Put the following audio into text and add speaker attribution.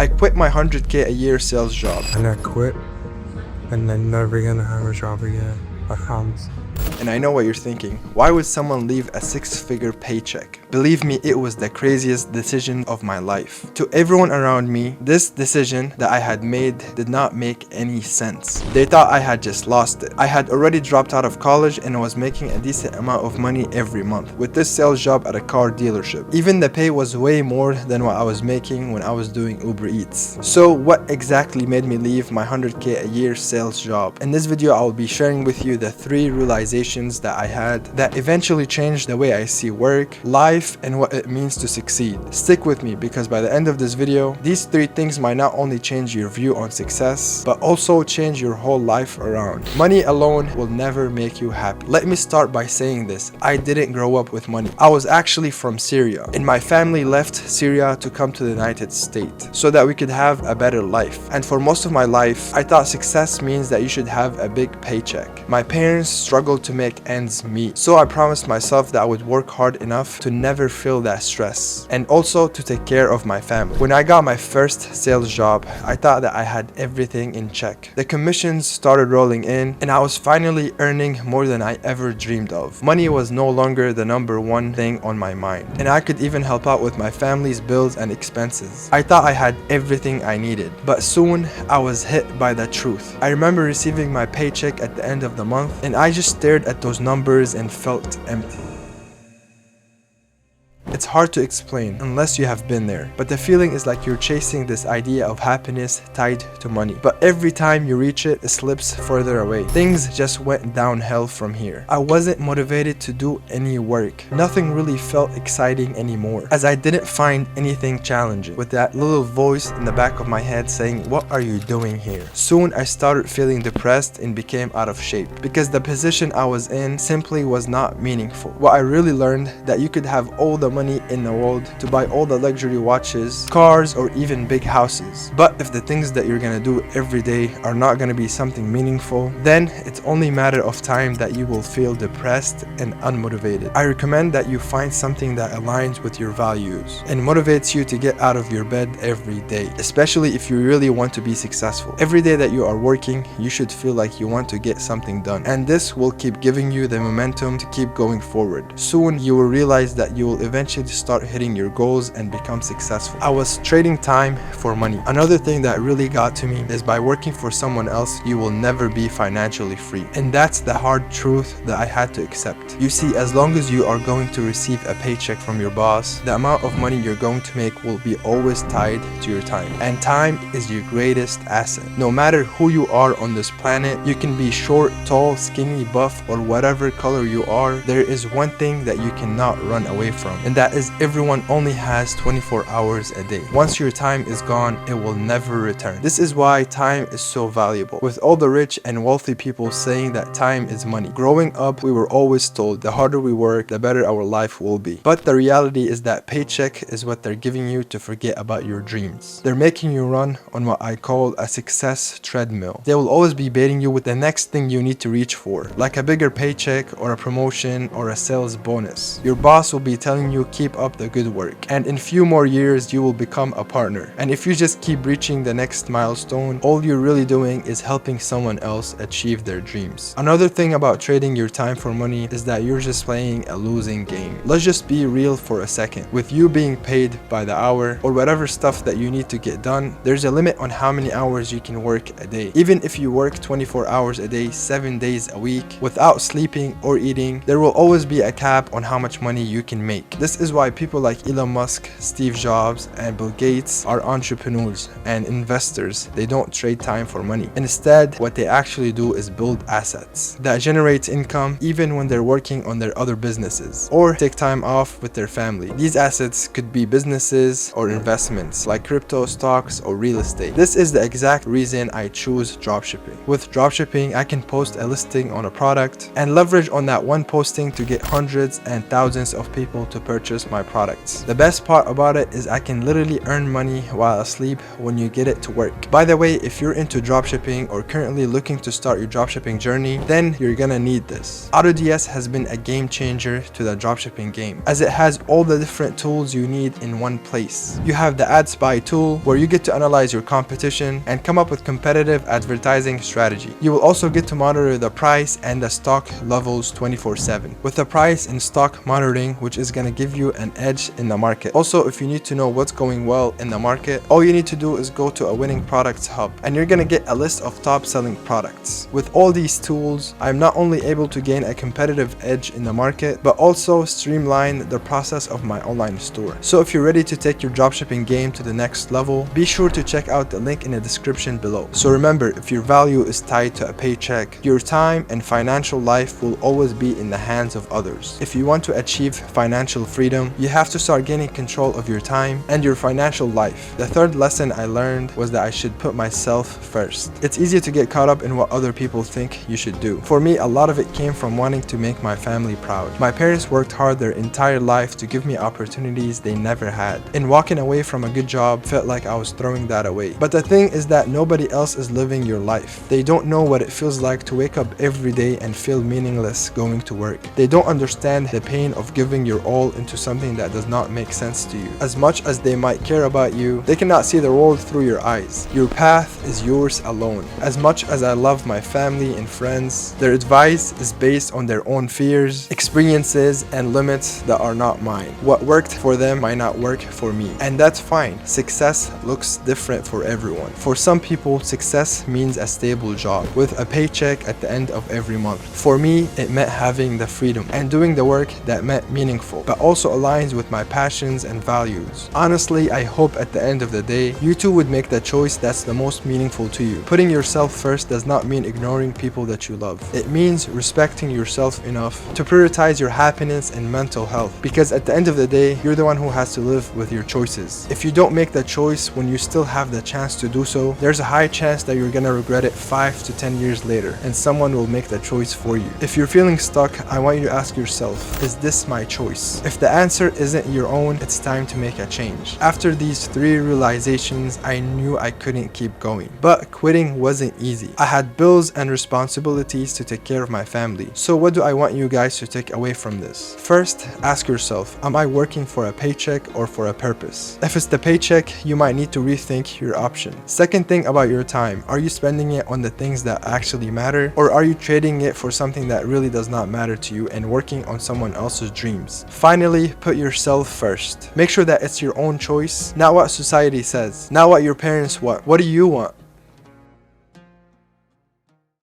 Speaker 1: I quit my 100K a year sales job.
Speaker 2: And I quit, and I'm never gonna have a job again. I promise.
Speaker 1: And I know what you're thinking. Why would someone leave a 6-figure paycheck? Believe me, it was the craziest decision of my life. To everyone around me, this decision that I had made did not make any sense. They thought I had just lost it. I had already dropped out of college and was making a decent amount of money every month with this sales job at a car dealership. Even the pay was way more than what I was making when I was doing Uber Eats. So what exactly made me leave my 100K a year sales job? In this video, I will be sharing with you the 3 realizations that I had that eventually changed the way I see work, life, and what it means to succeed. Stick with me, because by the end of this video, these 3 things might not only change your view on success, but also change your whole life around. Money alone will never make you happy. Let me start by saying this. I didn't grow up with money. I was actually from Syria, and my family left Syria to come to the United States so that we could have a better life. And for most of my life, I thought success means that you should have a big paycheck. My parents struggled to make ends meet, so I promised myself that I would work hard enough to never feel that stress, and also to take care of my family. When I got my first sales job, I thought that I had everything in check. The commissions started rolling in, and I was finally earning more than I ever dreamed of. Money was no longer the #1 thing on my mind, and I could even help out with my family's bills and expenses. I thought I had everything I needed, but soon I was hit by the truth. I remember receiving my paycheck at the end of the month, and I just stared at those numbers and felt empty. It's hard to explain unless you have been there, but the feeling is like you're chasing this idea of happiness tied to money. But every time you reach it, it slips further away. Things just went downhill from here. I wasn't motivated to do any work. Nothing really felt exciting anymore, as I didn't find anything challenging, with that little voice in the back of my head saying, "What are you doing here?" Soon I started feeling depressed and became out of shape, because the position I was in simply was not meaningful. What I really learned that you could have all the money in the world to buy all the luxury watches, cars, or even big houses, but if the things that you're gonna do every day are not gonna be something meaningful, then it's only a matter of time that you will feel depressed and unmotivated. I recommend that you find something that aligns with your values and motivates you to get out of your bed every day, especially if you really want to be successful. Every day that you are working, you should feel like you want to get something done, and this will keep giving you the momentum to keep going forward. Soon you will realize that you will eventually start hitting your goals and become successful. I was trading time for money. Another thing that really got to me is by working for someone else, you will never be financially free. And that's the hard truth that I had to accept. You see, as long as you are going to receive a paycheck from your boss, the amount of money you're going to make will be always tied to your time. And time is your greatest asset. No matter who you are on this planet, you can be short, tall, skinny, buff, or whatever color you are, there is one thing that you cannot run away from, and that is everyone only has 24 hours a day. Once your time is gone, it will never return. This is why time is so valuable. With all the rich and wealthy people saying that time is money, growing up we were always told the harder we work, the better our life will be. But the reality is that paycheck is what they're giving you to forget about your dreams. They're making you run on what I call a success treadmill. They will always be baiting you with the next thing you need to reach for, like a bigger paycheck or a promotion or a sales bonus. Your boss will be telling you keep up the good work, and in few more years you will become a partner. And if you just keep reaching the next milestone, all you're really doing is helping someone else achieve their dreams. Another thing about trading your time for money is that you're just playing a losing game. Let's just be real for a second. With you being paid by the hour or whatever stuff that you need to get done, there's a limit on how many hours you can work a day. Even if you work 24 hours a day, 7 days a week, without sleeping or eating, there will always be a cap on how much money you can make. This is why people like Elon Musk, Steve Jobs, and Bill Gates are entrepreneurs and investors. They don't trade time for money. Instead, what they actually do is build assets that generate income even when they're working on their other businesses or take time off with their family. These assets could be businesses or investments like crypto, stocks, or real estate. This is the exact reason I choose dropshipping. With dropshipping, I can post a listing on a product and leverage on that one posting to get hundreds and thousands of people to purchase purchase my products. The best part about it is I can literally earn money while asleep when you get it to work. By the way, if you're into dropshipping or currently looking to start your dropshipping journey, then you're gonna need this. AutoDS has been a game changer to the dropshipping game, as it has all the different tools you need in one place. You have the Ad Spy tool, where you get to analyze your competition and come up with competitive advertising strategy. You will also get to monitor the price and the stock levels 24/7, with the price and stock monitoring, which is gonna give you an edge in the market. Also, if you need to know what's going well in the market, all you need to do is go to a winning products hub, and you're gonna get a list of top selling products. With all these tools, I'm not only able to gain a competitive edge in the market, but also streamline the process of my online store. So if you're ready to take your dropshipping game to the next level, be sure to check out the link in the description below. So remember, if your value is tied to a paycheck, your time and financial life will always be in the hands of others. If you want to achieve financial freedom, you have to start gaining control of your time and your financial life. The third lesson I learned was that I should put myself first. It's easy to get caught up in what other people think you should do. For me, a lot of it came from wanting to make my family proud. My parents worked hard their entire life to give me opportunities they never had, and walking away from a good job felt like I was throwing that away. But the thing is that nobody else is living your life. They don't know what it feels like to wake up every day and feel meaningless going to work. They don't understand the pain of giving your all into something that does not make sense to you. As much as they might care about you, they cannot see the world through your eyes. Your path is yours alone. As much as I love my family and friends, their advice is based on their own fears, experiences, and limits that are not mine. What worked for them might not work for me, and that's fine. Success looks different for everyone. For some people, success means a stable job with a paycheck at the end of every month. For me, it meant having the freedom and doing the work that meant meaningful, but also aligns with my passions and values. Honestly, I hope at the end of the day, you too would make the choice that's the most meaningful to you. Putting yourself first does not mean ignoring people that you love. It means respecting yourself enough to prioritize your happiness and mental health, because at the end of the day, you're the one who has to live with your choices. If you don't make the choice when you still have the chance to do so, there's a high chance that you're gonna regret it 5 to 10 years later, and someone will make the choice for you. If you're feeling stuck, I want you to ask yourself, is this my choice? If the answer isn't your own, it's time to make a change. After these 3 realizations, I knew I couldn't keep going. But quitting wasn't easy. I had bills and responsibilities to take care of my family. So what do I want you guys to take away from this? First, ask yourself, am I working for a paycheck or for a purpose? If it's the paycheck, you might need to rethink your option. Second thing about your time, are you spending it on the things that actually matter, or are you trading it for something that really does not matter to you and working on someone else's dreams? Finally, put yourself first. Make sure that it's your own choice, not what society says, not what your parents want. What do you want?